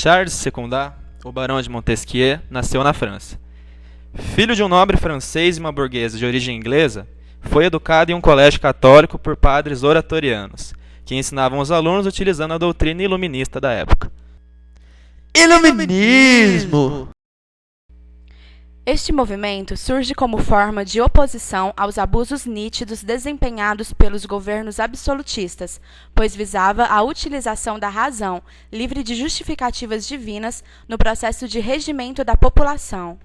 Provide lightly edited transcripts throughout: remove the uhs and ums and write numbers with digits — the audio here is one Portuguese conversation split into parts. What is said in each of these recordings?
Charles Secunda, o barão de Montesquieu, nasceu na França. Filho de um nobre francês e uma burguesa de origem inglesa, foi educado em um colégio católico por padres oratorianos, que ensinavam os alunos utilizando a doutrina iluminista da época. Iluminismo! Este movimento surge como forma de oposição aos abusos nítidos desempenhados pelos governos absolutistas, pois visava a utilização da razão, livre de justificativas divinas, no processo de regimento da população.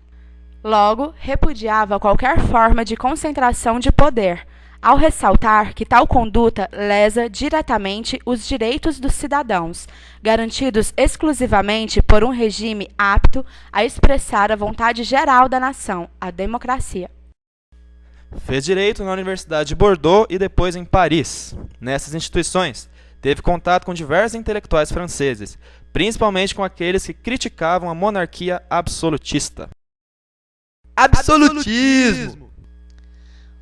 Logo, repudiava qualquer forma de concentração de poder, ao ressaltar que tal conduta lesa diretamente os direitos dos cidadãos, garantidos exclusivamente por um regime apto a expressar a vontade geral da nação, a democracia. Fez direito na Universidade de Bordeaux e depois em Paris. Nessas instituições, teve contato com diversos intelectuais franceses, principalmente com aqueles que criticavam a monarquia absolutista. Absolutismo!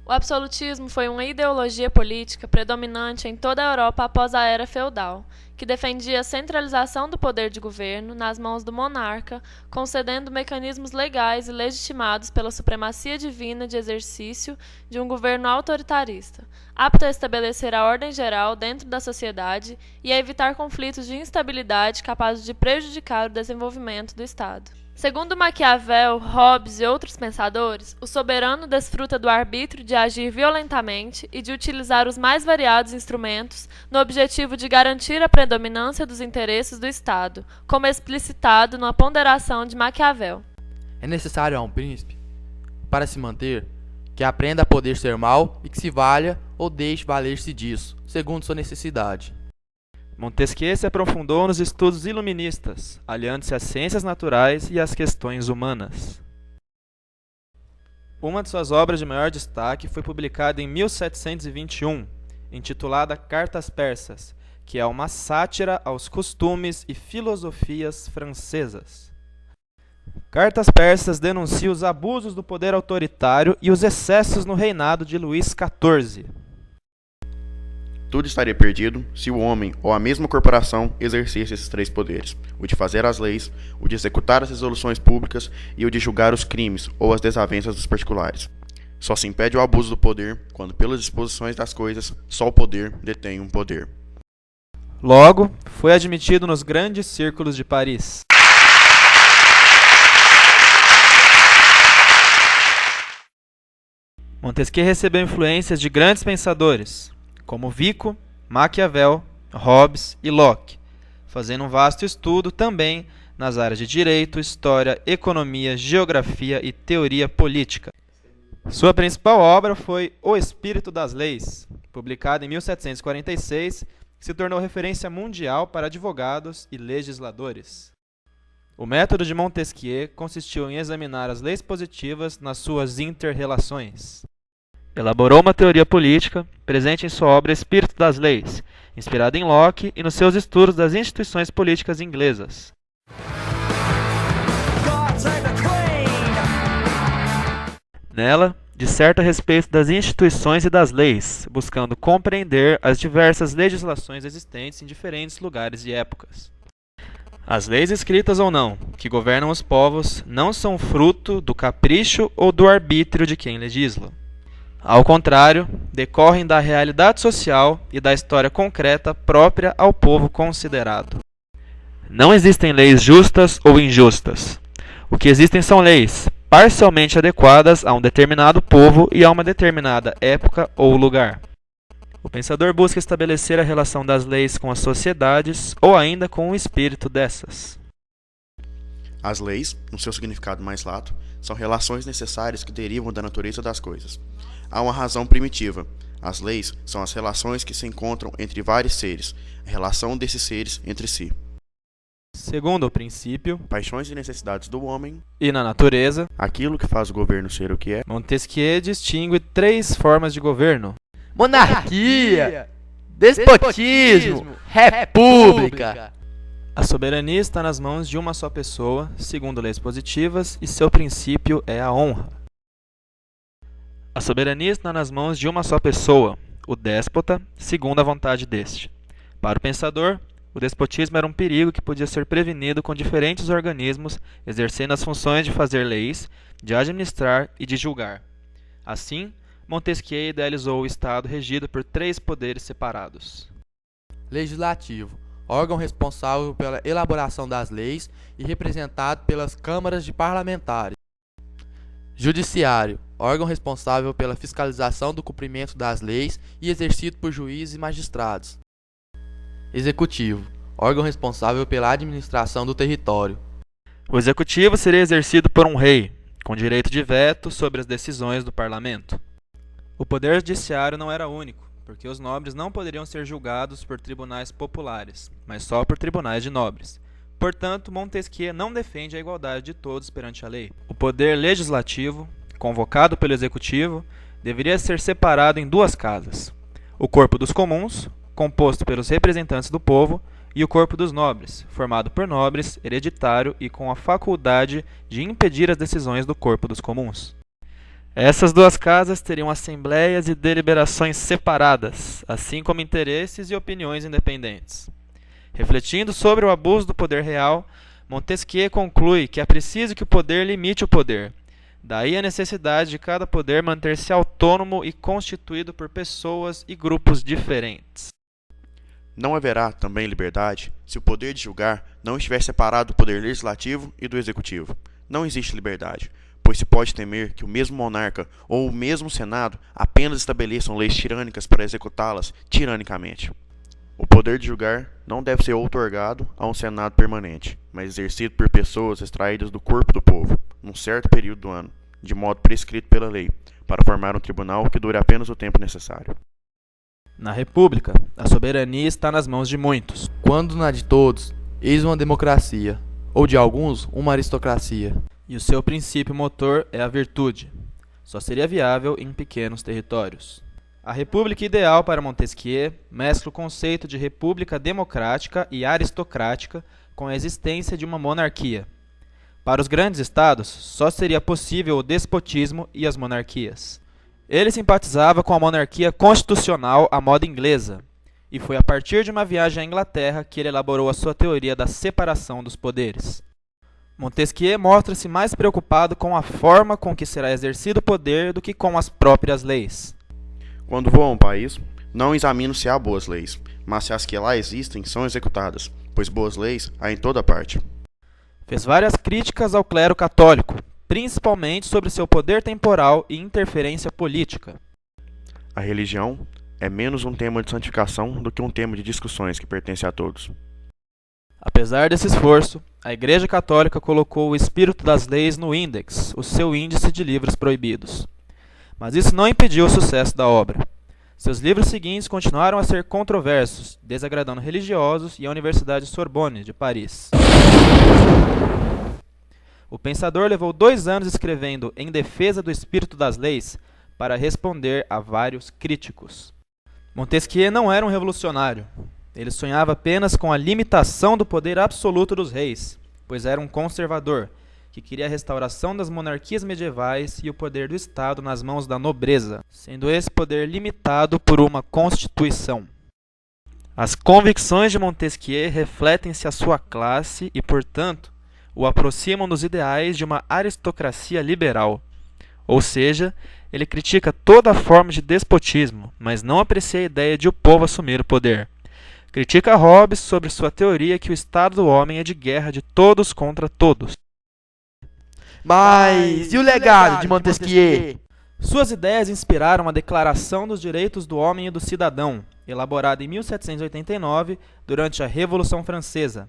O absolutismo foi uma ideologia política predominante em toda a Europa após a era feudal, que defendia a centralização do poder de governo nas mãos do monarca, concedendo mecanismos legais e legitimados pela supremacia divina de exercício de um governo autoritarista, apto a estabelecer a ordem geral dentro da sociedade e a evitar conflitos de instabilidade capazes de prejudicar o desenvolvimento do Estado. Segundo Maquiavel, Hobbes e outros pensadores, o soberano desfruta do arbítrio de agir violentamente e de utilizar os mais variados instrumentos no objetivo de garantir a predominância dos interesses do Estado, como explicitado na ponderação de Maquiavel. É necessário a um príncipe, para se manter, que aprenda a poder ser mau e que se valha ou deixe valer-se disso, segundo sua necessidade. Montesquieu se aprofundou nos estudos iluministas, aliando-se às ciências naturais e às questões humanas. Uma de suas obras de maior destaque foi publicada em 1721, intitulada Cartas Persas, que é uma sátira aos costumes e filosofias francesas. Cartas Persas denuncia os abusos do poder autoritário e os excessos no reinado de Luís XIV. Tudo estaria perdido se o homem ou a mesma corporação exercesse esses três poderes: o de fazer as leis, o de executar as resoluções públicas e o de julgar os crimes ou as desavenças dos particulares. Só se impede o abuso do poder quando, pelas disposições das coisas, só o poder detém um poder. Logo, foi admitido nos grandes círculos de Paris. Montesquieu recebeu influências de grandes pensadores, como Vico, Maquiavel, Hobbes e Locke, fazendo um vasto estudo também nas áreas de direito, história, economia, geografia e teoria política. Sua principal obra foi O Espírito das Leis, publicada em 1746, que se tornou referência mundial para advogados e legisladores. O método de Montesquieu consistiu em examinar as leis positivas nas suas inter-relações. Elaborou uma teoria política, presente em sua obra Espírito das Leis, inspirada em Locke e nos seus estudos das instituições políticas inglesas. Nela, disserta a respeito das instituições e das leis, buscando compreender as diversas legislações existentes em diferentes lugares e épocas. As leis escritas ou não, que governam os povos, não são fruto do capricho ou do arbítrio de quem legisla. Ao contrário, decorrem da realidade social e da história concreta própria ao povo considerado. Não existem leis justas ou injustas. O que existem são leis parcialmente adequadas a um determinado povo e a uma determinada época ou lugar. O pensador busca estabelecer a relação das leis com as sociedades ou ainda com o espírito dessas. As leis, no seu significado mais lato, são relações necessárias que derivam da natureza das coisas. Há uma razão primitiva. As leis são as relações que se encontram entre vários seres, a relação desses seres entre si. Segundo o princípio, paixões e necessidades do homem e na natureza, aquilo que faz o governo ser o que é, Montesquieu distingue três formas de governo: monarquia, despotismo, república. A soberania está nas mãos de uma só pessoa, segundo leis positivas, e seu princípio é a honra. A soberania está nas mãos de uma só pessoa, o déspota, segundo a vontade deste. Para o pensador, o despotismo era um perigo que podia ser prevenido com diferentes organismos exercendo as funções de fazer leis, de administrar e de julgar. Assim, Montesquieu idealizou o Estado regido por 3 poderes separados. Legislativo, órgão responsável pela elaboração das leis e representado pelas câmaras de parlamentares. Judiciário, órgão responsável pela fiscalização do cumprimento das leis e exercido por juízes e magistrados. Executivo, órgão responsável pela administração do território. O executivo seria exercido por um rei, com direito de veto sobre as decisões do parlamento. O poder judiciário não era único, porque os nobres não poderiam ser julgados por tribunais populares, mas só por tribunais de nobres. Portanto, Montesquieu não defende a igualdade de todos perante a lei. O poder legislativo, convocado pelo executivo, deveria ser separado em 2 casas: o corpo dos comuns, composto pelos representantes do povo, e o corpo dos nobres, formado por nobres, hereditário e com a faculdade de impedir as decisões do corpo dos comuns. Essas 2 casas teriam assembleias e deliberações separadas, assim como interesses e opiniões independentes. Refletindo sobre o abuso do poder real, Montesquieu conclui que é preciso que o poder limite o poder. Daí a necessidade de cada poder manter-se autônomo e constituído por pessoas e grupos diferentes. Não haverá também liberdade se o poder de julgar não estiver separado do poder legislativo e do executivo. Não existe liberdade, pois se pode temer que o mesmo monarca ou o mesmo senado apenas estabeleçam leis tirânicas para executá-las tiranicamente. O poder de julgar não deve ser outorgado a um senado permanente, mas exercido por pessoas extraídas do corpo do povo, num certo período do ano, de modo prescrito pela lei, para formar um tribunal que dure apenas o tempo necessário. Na República, a soberania está nas mãos de muitos. Quando na de todos, eis uma democracia, ou de alguns, uma aristocracia. E o seu princípio motor é a virtude. Só seria viável em pequenos territórios. A república ideal para Montesquieu mescla o conceito de república democrática e aristocrática com a existência de uma monarquia. Para os grandes estados, só seria possível o despotismo e as monarquias. Ele simpatizava com a monarquia constitucional à moda inglesa, e foi a partir de uma viagem à Inglaterra que ele elaborou a sua teoria da separação dos poderes. Montesquieu mostra-se mais preocupado com a forma com que será exercido o poder do que com as próprias leis. Quando vou a um país, não examino se há boas leis, mas se as que lá existem são executadas, pois boas leis há em toda parte. Fez várias críticas ao clero católico, principalmente sobre seu poder temporal e interferência política. A religião é menos um tema de santificação do que um tema de discussões que pertence a todos. Apesar desse esforço, a Igreja Católica colocou o espírito das leis no Index, o seu índice de livros proibidos. Mas isso não impediu o sucesso da obra. Seus livros seguintes continuaram a ser controversos, desagradando religiosos e a Universidade Sorbonne, de Paris. O pensador levou 2 anos escrevendo Em Defesa do Espírito das Leis para responder a vários críticos. Montesquieu não era um revolucionário. Ele sonhava apenas com a limitação do poder absoluto dos reis, pois era um conservador, que queria a restauração das monarquias medievais e o poder do Estado nas mãos da nobreza, sendo esse poder limitado por uma Constituição. As convicções de Montesquieu refletem-se à sua classe e, portanto, o aproximam dos ideais de uma aristocracia liberal. Ou seja, ele critica toda forma de despotismo, mas não aprecia a ideia de o povo assumir o poder. Critica Hobbes sobre sua teoria que o estado do homem é de guerra de todos contra todos. Mas e o legado de Montesquieu? Suas ideias inspiraram a Declaração dos Direitos do Homem e do Cidadão, elaborada em 1789 durante a Revolução Francesa,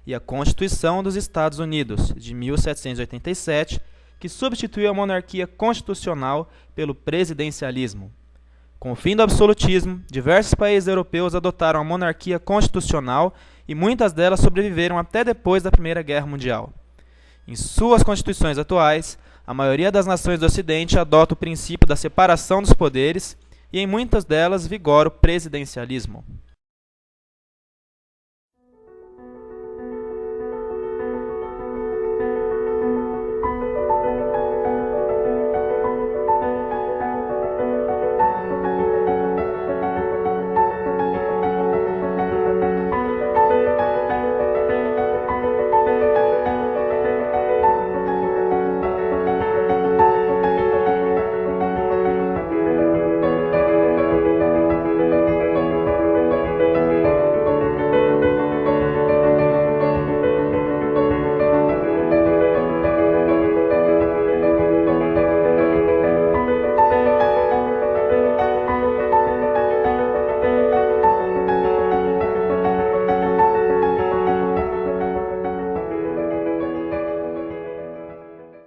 e a Constituição dos Estados Unidos, de 1787, que substituiu a monarquia constitucional pelo presidencialismo. Com o fim do absolutismo, diversos países europeus adotaram a monarquia constitucional e muitas delas sobreviveram até depois da Primeira Guerra Mundial. Em suas constituições atuais, a maioria das nações do Ocidente adota o princípio da separação dos poderes e em muitas delas vigora o presidencialismo.